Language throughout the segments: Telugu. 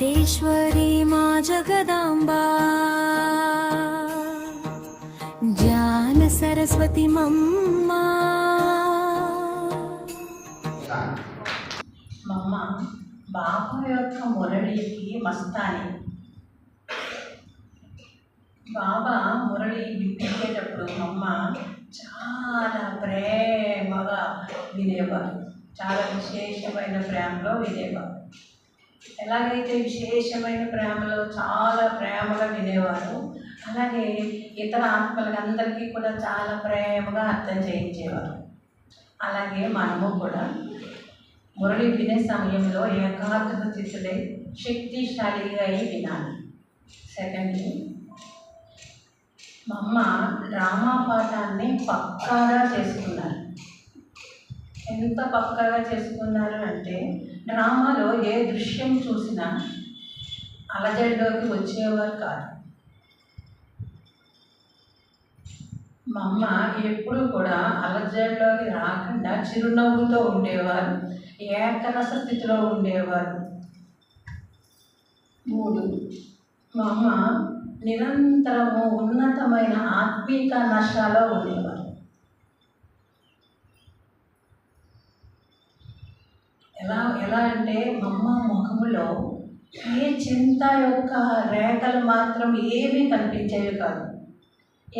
जगतेश्वरी मा जगदाम्बा ज्ञान सरस्वती मम्मा మమ్మ బాబు యొక్క మురళికి మస్తాని. బాబా మురళి విప్పించేటప్పుడు మమ్మ చాలా ప్రేమగా వినేవారు. చాలా విశేషమైన ప్రేమలో వినేవారు. ఎలాగైతే విశేషమైన ప్రేమలో చాలా ప్రేమగా వినేవారు, అలాగే ఇతర ఆత్మలందరికీ కూడా చాలా ప్రేమగా అర్థం చేయించేవారు. అలాగే మనము కూడా మురళి వినే సమయంలో ఏకాగ్రత చిత్తులై శక్తిశాలిగా అయి వినాలి. సెకండ్లీ, మా అమ్మ డ్రామా పాఠాన్ని పక్కాగా చేసుకున్నారు. ఎంత పక్కాగా చేసుకున్నారు అంటే, డ్రామాలో ఏ దృశ్యం చూసినా అలజడిలోకి వచ్చేవారు కాదు. మా అమ్మ ఎప్పుడు కూడా అలజడిలోకి రాకుండా చిరునవ్వుతో ఉండేవారు, ఏకరస స్థితిలో ఉండేవారు. 3, మా అమ్మ నిరంతరము ఉన్నతమైన ఆత్మీక నష్టాలో ఉండేవారు. ఎలా అంటే మా అమ్మ ముఖములో ఏ చింత యొక్క రేఖలు మాత్రం ఏమీ కనిపించేవి కాదు.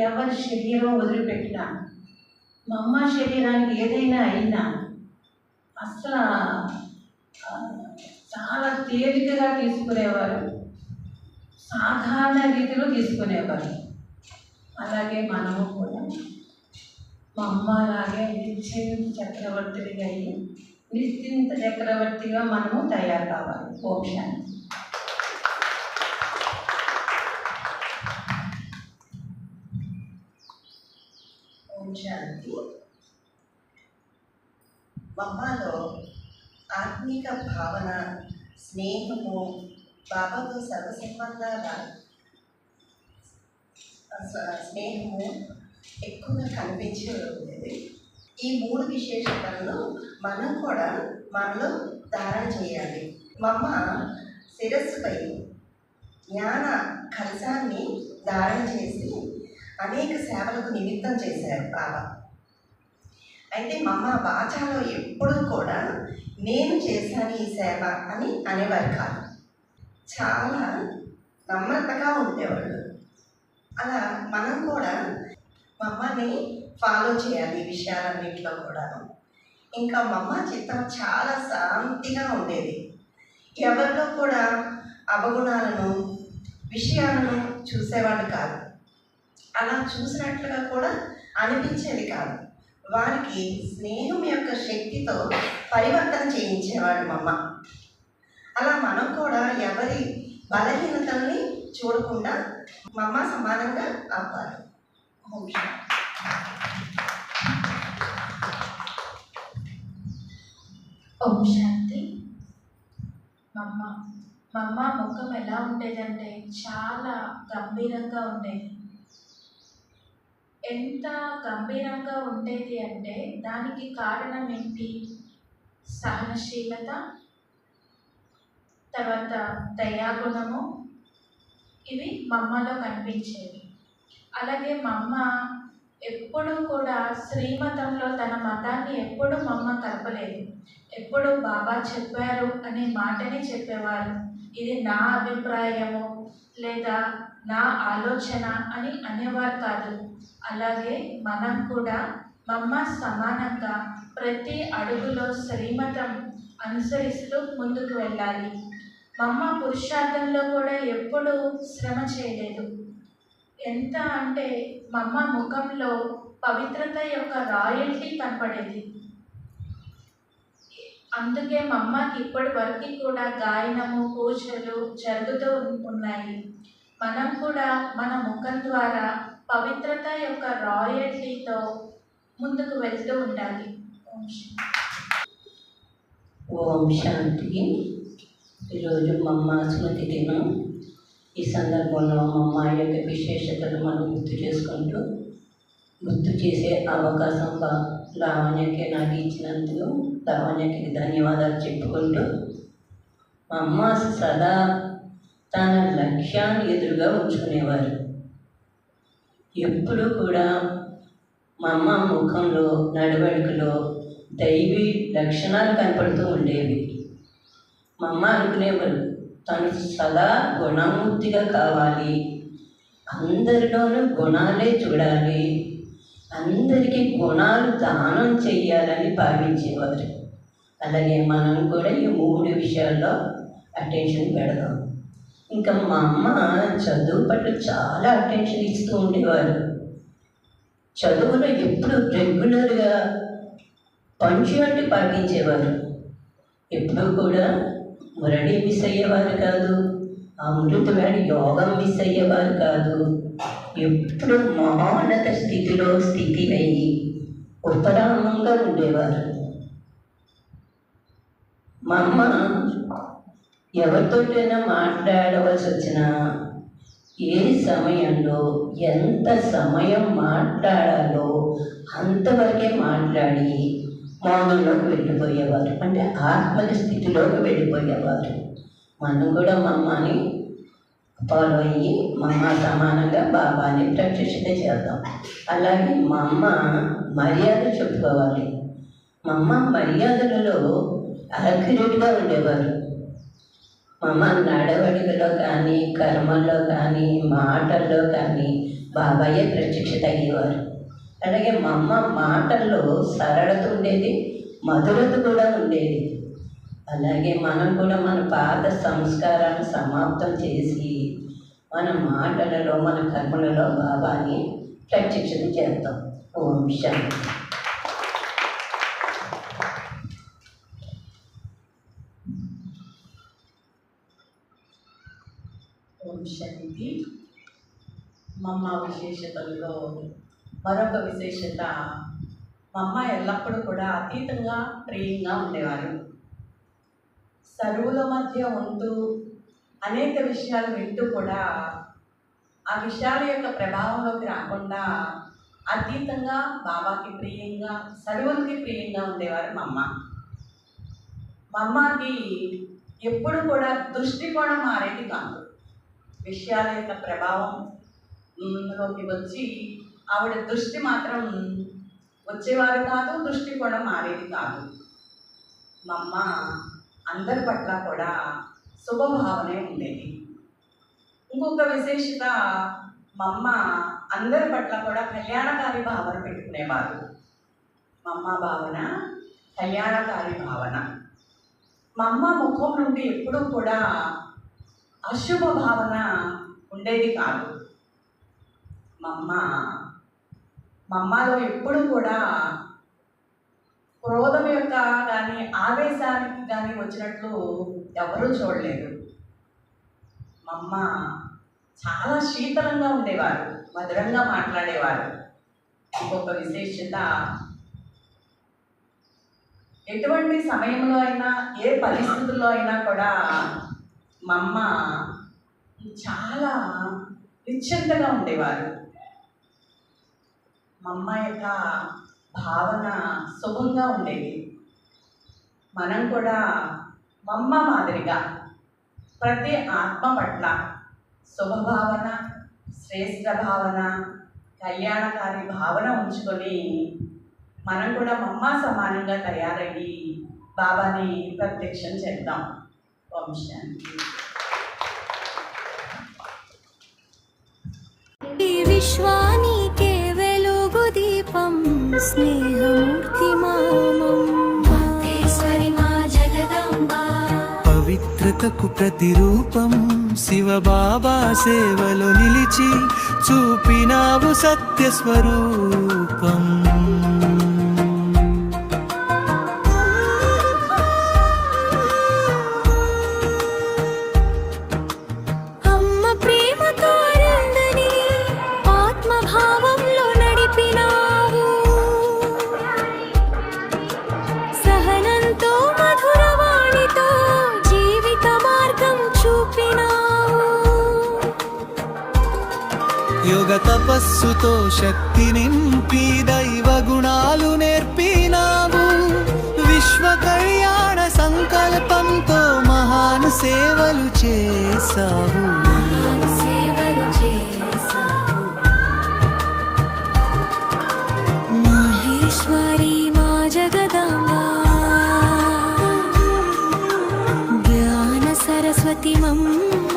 ఎవరి శరీరం వదిలిపెట్టినా, మా అమ్మ శరీరానికి ఏదైనా అయినా అసలు చాలా తేలికగా తీసుకునేవారు, సాధారణ రీతిలో తీసుకునేవారు. అలాగే మనము కూడా మా అమ్మ అలాగే నిశ్చింత చక్రవర్తిగా అయ్యి నిశ్చింత చక్రవర్తిగా మనము తయారు కావాలి. ఓం శాంతి. ఓం శాంతి. మమ్మాలో ఆత్మిక భావన, స్నేహము, బాబాతో సర్వసంబంధాల స్నేహము ఎక్కువగా కనిపించి ఉండేది. ఈ 3 విశేషతలను మనం కూడా మనలో ధారణ చేయాలి. మమ్మ శిరస్సుపై జ్ఞాన కలశాన్ని ధారణ చేసి అనేక సేవలకు నిమిత్తం చేశారు బాబా. అయితే మమ్మ వాచాలో ఎప్పుడూ కూడా నేను చేశాను ఈ సేవ అని అనేవారు కాదు. చాలా నమ్రతగా ఉండేవాళ్ళు. అలా మనం కూడా మమ్మని ఫాలో చేయాలి ఈ విషయాలన్నింటిలో కూడా. ఇంకా మమ్మ చిత్తం చాలా శాంతిగా ఉండేది. ఎవరిలో కూడా అవగుణాలను, విషయాలను చూసేవాళ్ళు కాదు. అలా చూసినట్లుగా కూడా అనిపించేది కాదు. వారికి స్నేహం యొక్క శక్తితో పరివర్తన చేయించేవాడు మమ్మ. అలా మనం కూడా ఎవరి బలహీనతల్ని చూడకుండా మమ్మ సమానంగా అవ్వాలి. ఓం శాంతి. మమ్మ ముఖం ఎలా ఉండేదంటే చాలా గంభీరంగా ఉండేది. ఎంత గంభీరంగా ఉండేది అంటే దానికి కారణం ఏంటి? సహనశీలత, తర్వాత దయాగుణము, ఇవి మమ్మలో కనిపించేవి. అలాగే మమ్మ ఎప్పుడూ కూడా శ్రీమతంలో తన మతాన్ని ఎప్పుడూ మమ్మ కలపలేదు. ఎప్పుడు బాబా చెప్పారు అనే మాటనే చెప్పేవారు. ఇది నా అభిప్రాయము లేదా నా ఆలోచన అని అనేవారు కాదు. అలాగే మనం కూడా మమ్మ సమానంగా ప్రతి అడుగులో శ్రీమతం అనుసరిస్తూ ముందుకు వెళ్ళాలి. మమ్మ పురుషార్థంలో కూడా ఎప్పుడూ శ్రమ చేయలేదు. ఎంత అంటే మమ్మ ముఖంలో పవిత్రత యొక్క రాయల్టీ కనపడేది. అందుకే మమ్మకి ఇప్పటి వరకు కూడా గాయనము, పూజలు జరుగుతూ ఉన్నాయి. మనం కూడా మన ముఖం ద్వారా పవిత్రత యొక్క రాయల్టీతో ముందుకు వెళ్తూ ఉండాలి. ఓం శాంతి. ఈరోజు మమ్మ స్మృతి దినం. ఈ సందర్భంలో మమ్మ యొక్క విశేషతలు మనం గుర్తు చేసే అవకాశం లావణ్యకి నాకు ఇచ్చినందుకు లావణ్యకి ధన్యవాదాలు చెప్పుకుంటూ మా అమ్మ సదా తన లక్ష్యాన్ని ఎదురుగా ఉంచుకునేవారు. ఎప్పుడు కూడా మా అమ్మ ముఖంలో నడవడికలో దైవీ లక్షణాలు కనపడుతూ ఉండేవి. మా అమ్మ అనుకునేవారు తను సదా గుణమూర్తిగా కావాలి, అందరిలోనూ గుణాలే చూడాలి, అందరికీ గుణాలు దానం చెయ్యాలని భావించేవారు. అలాగే మనం కూడా ఈ 3 విషయాల్లో అటెన్షన్ పెడదాం. ఇంకా మా అమ్మ చదువు పట్ల చాలా అటెన్షన్ ఇస్తూ ఉండేవారు. చదువులో ఎప్పుడు రెగ్యులర్గా పంక్చువాలిటీ పాటించేవారు. ఎప్పుడూ కూడా మురళి మిస్ అయ్యేవారు కాదు, అమృతవేడి యోగం మిస్ అయ్యేవారు కాదు. ఎప్పుడు మహోన్నత స్థితిలో స్థితి అయ్యి ఉత్తరామంగా ఉండేవారు. మా అమ్మ ఎవరితోటైనా మాట్లాడవలసి వచ్చినా ఏ సమయంలో ఎంత సమయం మాట్లాడాలో అంతవరకే మాట్లాడి మౌనంలోకి వెళ్ళిపోయేవారు, అంటే ఆత్మల స్థితిలోకి వెళ్ళిపోయేవారు. మనం కూడా మా అమ్మని ఫాలో అయ్యి మా అమ్మ సమానంగా బాబాని ప్రత్యక్షత చేద్దాం. అలాగే మా అమ్మ మర్యాద చెప్పుకోవాలి. మా అమ్మ మర్యాదలలో యాక్యురేట్గా ఉండేవారు. మా అమ్మ నడవడికలో కానీ కర్మల్లో కానీ మాటల్లో కానీ బాబాయే ప్రత్యక్షత అయ్యేవారు. అలాగే మా అమ్మ మాటల్లో సరళత ఉండేది, మధురత కూడా ఉండేది. అలాగే మనం కూడా మన పాత సంస్కారాన్ని సమాప్తం చేసి మన మాటలలో మన కర్మలలో బాబాని ప్రత్యక్షత చేద్దాం. ఓం శాంతి. ఓం శాంతి. మా అమ్మ విశేషతల్లో మరొక విశేషత, మా అమ్మ ఎల్లప్పుడూ కూడా అతీతంగా ప్రియంగా ఉండేవారు. సరువుల మధ్య ఉంటూ అనేక విషయాలు వింటూ కూడా ఆ విషయాల యొక్క ప్రభావంలోకి రాకుండా అతీతంగా బాబాకి ప్రియంగా, సరువులకి ప్రియంగా ఉండేవారు మా అమ్మ. మా అమ్మకి ఎప్పుడు కూడా దృష్టికోణం మారేది కాదు. విషయాల యొక్క ప్రభావంలోకి వచ్చి ఆవిడ దృష్టి మాత్రం వచ్చేవారు కాదు, దృష్టికోణం మారేది కాదు. మా అమ్మ అందరి పట్ల కూడా శుభభావనే ఉండేది. ఇంకొక విశేషత, మా అమ్మ అందరి పట్ల కూడా కళ్యాణకారి భావన పెట్టుకునేవారు. మా అమ్మ భావన కళ్యాణకారి భావన. మా అమ్మ ముఖం నుండి ఎప్పుడూ కూడా అశుభ భావన ఉండేది కాదు. మా అమ్మలో ఎప్పుడు కూడా క్రోధం యొక్క కానీ ఆవేశానికి కానీ వచ్చినట్లు ఎవరూ చూడలేదు. మా అమ్మ చాలా శీతలంగా ఉండేవారు, మధురంగా మాట్లాడేవారు. ఇంకొక విశేషత, ఎటువంటి సమయంలో అయినా ఏ పరిస్థితుల్లో అయినా కూడా మా అమ్మ చాలా నిశ్చింతగా ఉండేవారు. మా అమ్మ యొక్క భావన శుభంగా ఉండేది. మనం కూడా మా అమ్మ మాదిరిగా ప్రతి ఆత్మ పట్ల శుభభావన, శ్రేష్ఠ భావన, కళ్యాణకారి భావన ఉంచుకొని మనం కూడా మా అమ్మ సమానంగా తయారయ్యి బాబాని ప్రత్యక్షం చేద్దాం. ఓం శాంతి. ఈ విశ్వానికే వెలుగు దీపం స్నేహమూర్తి మామం భక్తేశ్వరి మా జగదాంబా. పవిత్రతకు ప్రతిరూపం శివబాబా సేవలో నిలిచి చూపినావు సత్యస్వరూపం. అమ్మ ప్రేమతో అరుందని ఆత్మభావంలో నడిపినావు, సహనంతో మధురవాణితో జీవిత మార్గం చూపినావు. యోగ తపస్సుతో శక్తి నింపి దైవ గుణాలు నేర్పినావు. విశ్వ కళ్యాణ సంకల్పంతో మహాన్ సేవలు చేసావు. సేవలు చేసావు. మహేశ్వరి మా జగదంబ, జ్ఞాన సరస్వతి మమ్మ,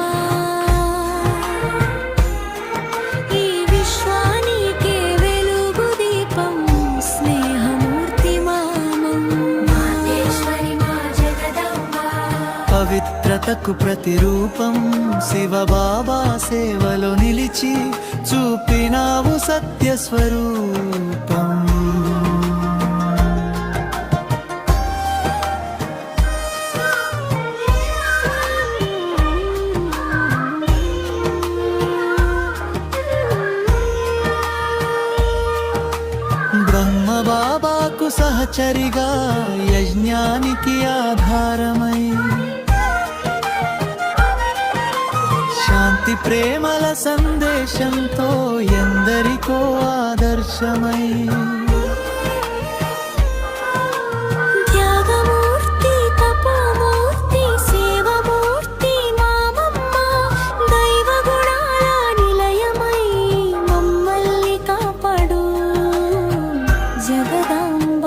ఈ విశ్వానికే వెలుగు దీపం, స్నేహమూర్తి మామం. మహేశ్వరి మా జగదంబ, పవిత్రతకు ప్రతిరూపం, శివబాబా సేవలో నిలిచి చూపినావు సత్య స్వరూపం. బ్రహ్మ బాబాకు సహచరిగా, యజ్ఞానికి ఆధారమై, శాంతి ప్రేమల సందేశంతో ఎందరికో ఆదర్శమై, త్యాగమూర్తి తపోమూర్తి సేవమూర్తి మామమ్మ, దైవ గుణాల నిలయమై మమ్మల్ని కాపాడు జగదాంబ.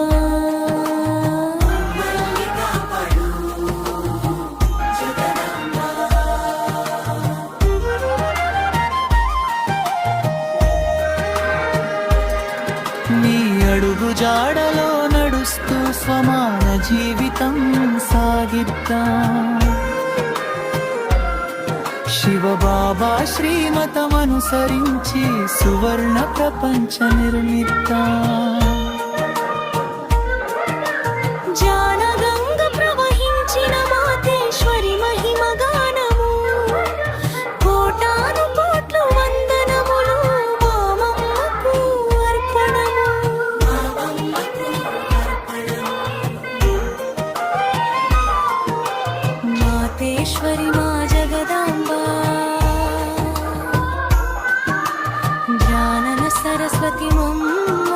నీ అడుగు జాడలో నడుస్తూ సమాన జీవితం సాగిద్దాం. శివబాబా శ్రీమతమనుసరించి సువర్ణ ప్రపంచ నిర్మిద్దాం. జ్ఞానగంగ ప్రవహించిన మాతేశ్వరి మహిమ గానము, కోటాను కోట్లు వందనములు మామమ్మకు అర్పణము. మాతేశ్వరి మా జగదాంబ, జ్ఞాన సరస్వతి మమ్మ,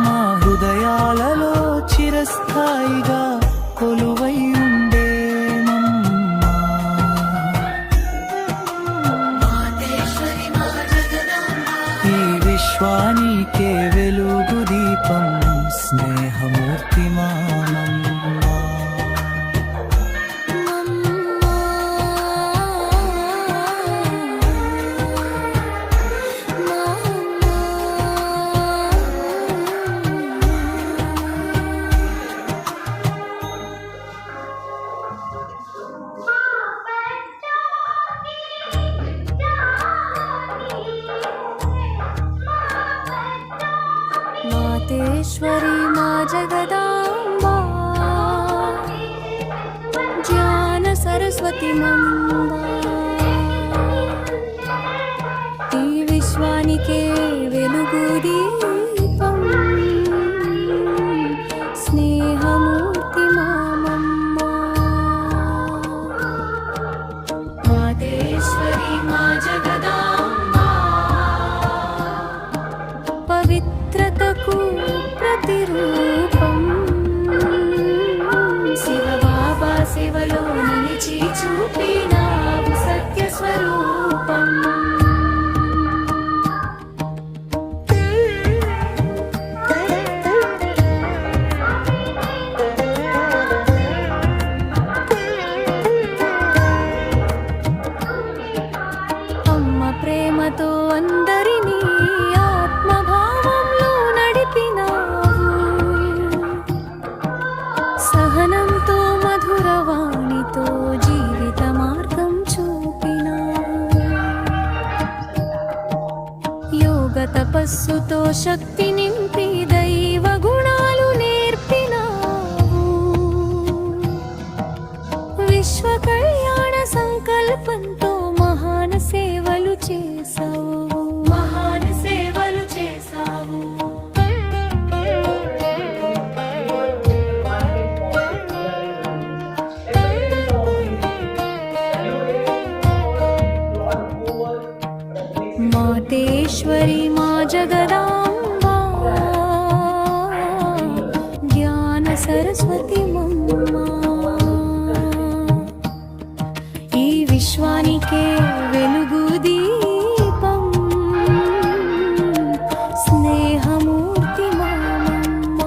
మా హృదయాలలో చిరస్థాయిగా కొలువై ఉండేనమ్మా. ఈ విశ్వానికే వెలుగు దీపం, స్నేహమూర్తి మామమ్మ. మాతేశ్వరి మా జగదాంబ, జ్ఞాన సరస్వతి మమ్మ, ఈ విశ్వానికే వెలుగు దీపం, స్నేహమూర్తి మామమ్మ. మాతేశ్వరి మా జగదాంబ, పవిత్రతకు ప్రతిరూపం, శివబాబా సేవలో నిలిచి చూపినావు సత్య స్వరూపం. అమ్మ ప్రేమతో అందరినీ ఆత్మభావంలో నడిపినావు, సహనంతో మధురవాణితో జీవిత మార్గం చూపినావు, యోగ తపస్సుతో శక్తి నింపి దైవ గుణాలు నేర్పినావు, విశ్వ కళ్యాణ సంకల్పంతో మహాన సేవలు చేసావు, మహాన సేవలు చేసావు. మాతేశ్వరి మా జగదాంబ, జ్ఞాన సరస్వతి సరస్వతి మమ్మ ఈ విశ్వానికే వెలుగు దీపం స్నేహమూర్తి మామమ్మ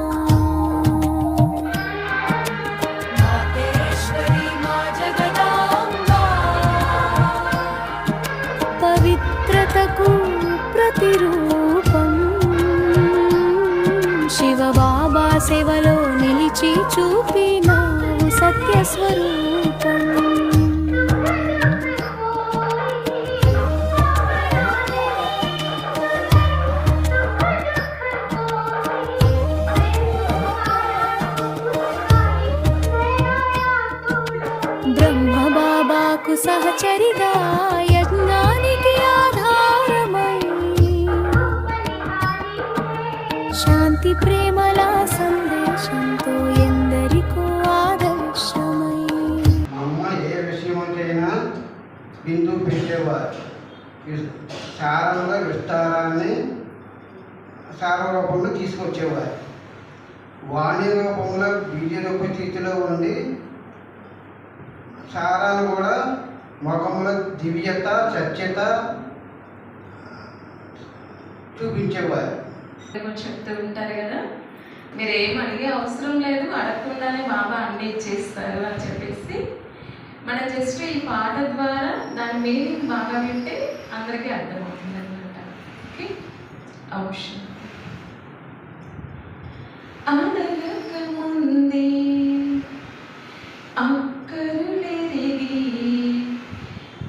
మాతేశ్వరి మా జగదాంబ పవిత్రతకు ప్రతిరూపం శివ బాబా సేవలో నిలిచి చూపినావు సత్య స్వరూపం బ్రహ్మ బాబాకు సహచరిగా యజ్ఞానికి ఆధారమై శాంతి ప్రేమల సందేశంతో ఎందరికో ఆదర్శమై అమ్మ ఏ విషయమైనా బిందు పెట్టేవారు సారంగా విస్తారాన్ని సార రూపంలో తీసుకొచ్చేవారు వాణి రూపంలో బీజ రూప స్థితిలో ఉండి సారాన్ని కూడా ముఖంలో దివ్యత సత్యత చూపించేవారు. చెప్తూ ఉంటారు కదా, మీరు ఏం అడిగే అవసరం లేదు, అడగకుండానే బాబా అన్నీ ఇచ్చేస్తారు అని చెప్పేసి మనం జస్ట్ ఈ పాట ద్వారా దాని మీనింగ్ బాగా వింటే అందరికీ అర్థమవుతుంది అనమాట. ఓకే, అవసరం అడగకముందే అక్కరులెరిగి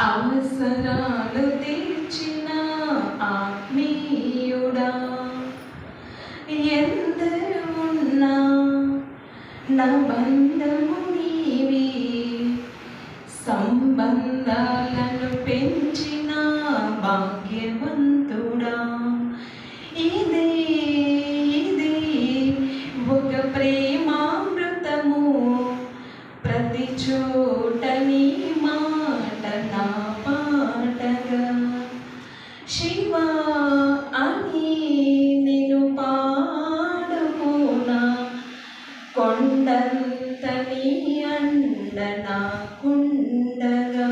అవసరాలు తీర్చిన ఆత్మీయుడా ఎందరు ఉన్నా నా బంధము నీవి సంబంధాలను పెంచిన భాగ్యవంతుడా ఇదే ఒక ప్రేమామృతము ప్రతి చోట నీ మాట నా పాటగా శివ అని నిన్ను పాడుకోనా కొండంత నీ అండ నాకుండగా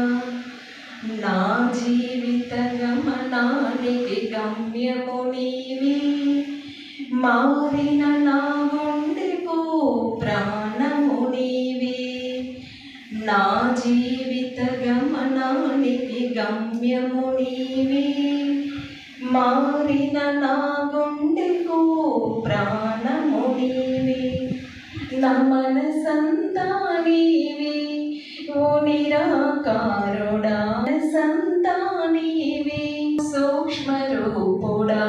నా జీవిత గమనానికి గమ్యము నీవి మారిన నా గుండెకు ప్రాణము నీవి నా జీవిత గమనానికి గమ్యము నీవి మారిన నా గుండెకు ప్రాణము నీవి నా మనసంతా నీవి ఓ నిరాకారుడా సంతా నీవి సూక్ష్మ రూపుడా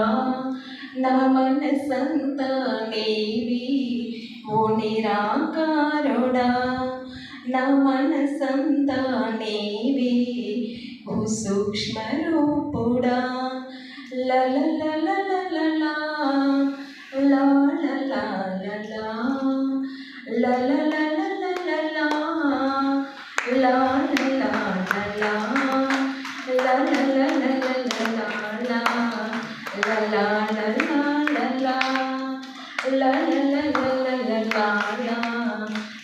నా మనసంతా నీవి ఓ నిరాకారుడా నా మనసంతా నీవి ఓ సూక్ష్మ రూపుడా లల లల లల లా లా లా లల లల లల లా లా లా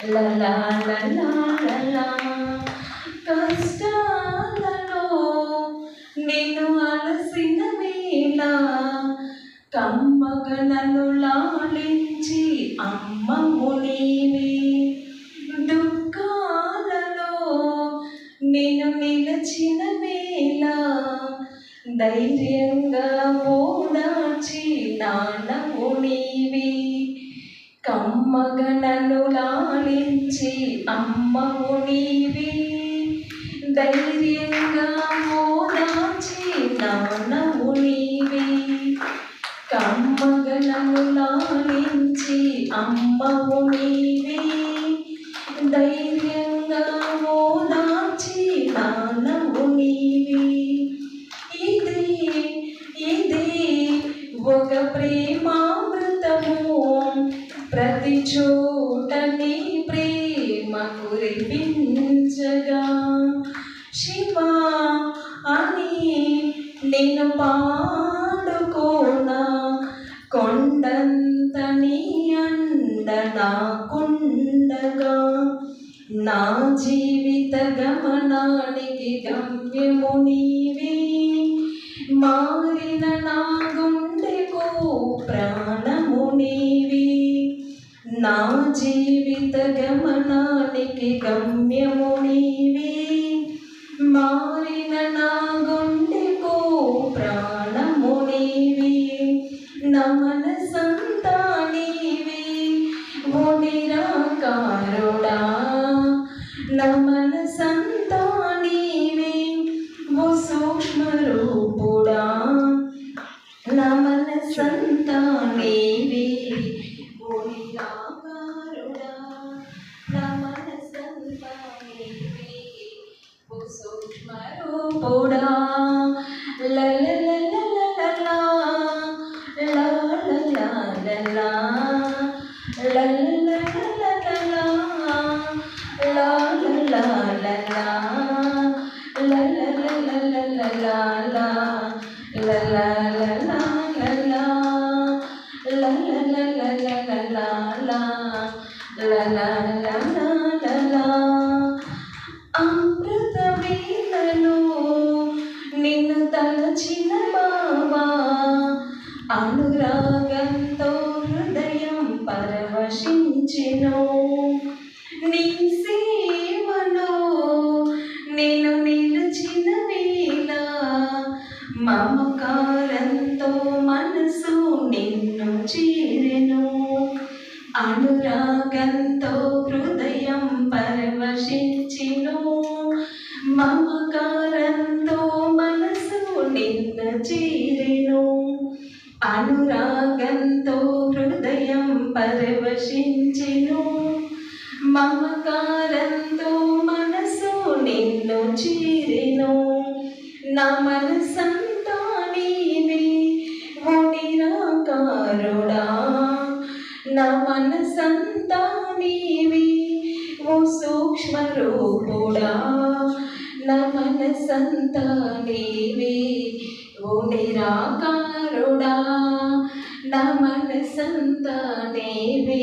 లల కష్టాలలో నేను అలసిన వేళ కమ్మగ నన్ను లాలించి అమ్మము నీవే దుఃఖాలలో నేను నిలచిన వేళ ధైర్యంగా ఓదార్చి నాన్నము నీవే కమ్మగ నన్ను లాలించి అమ్మము నీవే ధైర్యంగా ఓదార్చి నాన్నము నీవే కమ్మగ నన్ను లాలించి అమ్మము నీవే ధైర్యంగా ఓదార్చి నాన్నము నీవే ఇదే ఒక ప్రేమామృతము ప్రతి చోట నీ ప్రేమ కురిపించగా శివ అని నేను పాడుకోనా కొండంత నీ అండ నాకుండ పాటగా నా జీవిత గమనానికి గమ్యము నీవే మారిన నా గుండెకు ప్రాణము నీవే నా జీవిత గమనానికి గమ్యము నీవే మారిన నా గుండెకు ప్రాణము నీవే నా మనసంతా నీవే ఓ నిరాకారుడా నా మనసంతా నీవే ఓ సూక్ష్మ రూపుడా నా మనసంతా నీవే ఓ నిరాకారుడా నా మనసంతా నీవే ఓ సూక్ష్మ రూపుడా లా లా లా లా లా లా లా లా లా లా లా అమృత వీణలో నిన్ను తలచిన బాబా అనురాగంతో హృదయం పరవశించెను నీ సేవలో నేను నిలిచిన వేళ మమకారంతో మనసు నిన్ను చేరెను అనురాగంతో హృదయం పరవశించెను మమకారంతో మనసు నిన్ను చేరెను అనురాగంతో హృదయం పరవశించెను మమకారంతో మనసు నిన్ను చేరెను నా మనసంతా నీవే ఓ నిరాకారుడా నా మనసంతా నీవే ఓ సూక్ష్మ రూపుడా నా మనసంతా నీవే ఓ నిరాకారుడా నా మనసంతా నీవే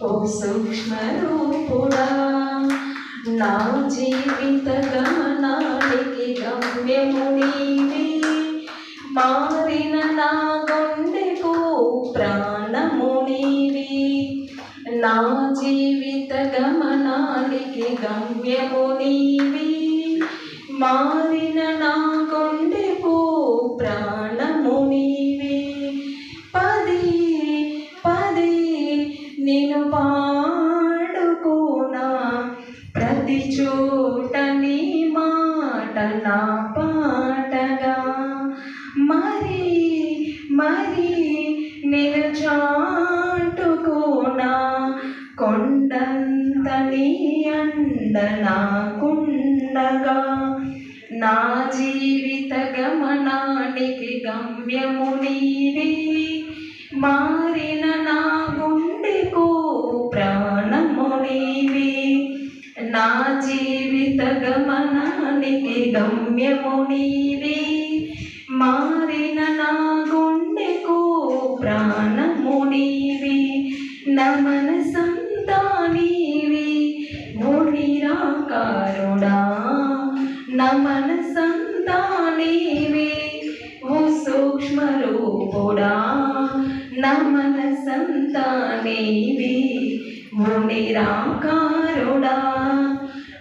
ఓ సూక్ష్మ రూపుడా నా జీవిత గమనానికి గమ్యము నీవే మారిన నా గుండెకు ప్రాణము నీవే నా జీవిత గమనానికి గమ్యము నీవే మారిన నా గుండెకు ప్రాణము నీవే పదే పదే నేను పాడుకోనా ప్రతి చోట నీ మాట నా పాటగా మరి మరి నేను చాటుకోనా కొండంత నీ అండ నాకుండగా నా జీవిత గమనానికి గమ్యము నీవే మారిన నా గుండెకు ప్రాణము నీవే నా జీవిత గమనానికి గమ్యము నీవే మారిన నా గుండెకు ప్రాణము నీవే నా మనసంతా నీవే ఓ నిరాకారుడా నా మనసంతా నీవే ఓ సూక్ష్మ రూపుడా నా మనసంతా నీవే ఓ నిరాకారుడా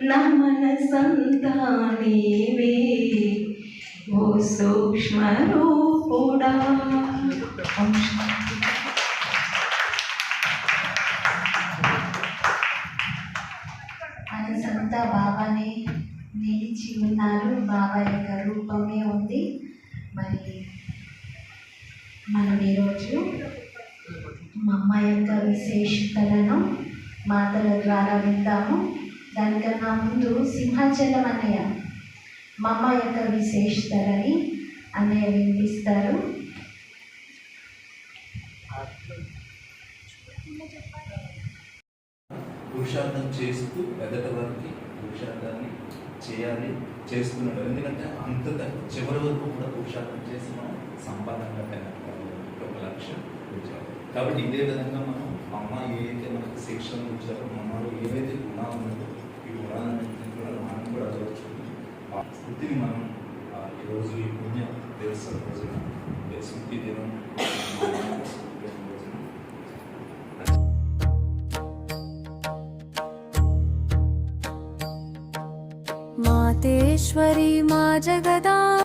నా మనసంతా నీవే ఓ సూక్ష్మ రూపుడా. మనసంతా బాబానే నిలిచి ఉన్నారు. బాబా యొక్క రూపమే ఉంది. మరి మనం ఈరోజు మా అమ్మ యొక్క విశేషతలను మాటల ద్వారా వింటాము. దానికన్నా ముందు సింహాచలం అన్నయ్య మా అమ్మ యొక్క విశేషతలని అన్నయ్య వినిపిస్తారు. పురుషార్థం చేస్తూ ఎదటి వారికి పురుషార్థాన్ని చేయాలి, చేస్తున్నాడు. ఎందుకంటే అంతటా చివరి వరకు కూడా పురుషార్థం చేసి మనం సంపాదనగా ఒక లక్ష్యం కూర్చోవాలి. కాబట్టి ఇదే విధంగా మనం మా అమ్మ ఏదైతే మనకి శిక్షణ ఇచ్చారో మా అమ్మలో ఏవైతే గుణాలు ఉన్నాయో ఈ గుణాలన్నింటినీ కూడా మనం కూడా అదవచ్చు ఆ స్థితిని మనం ఈరోజు ఈ పుణ్య దివస రోజున స్మృతి దినం రోజున మాతేశ్వరి మా జగదా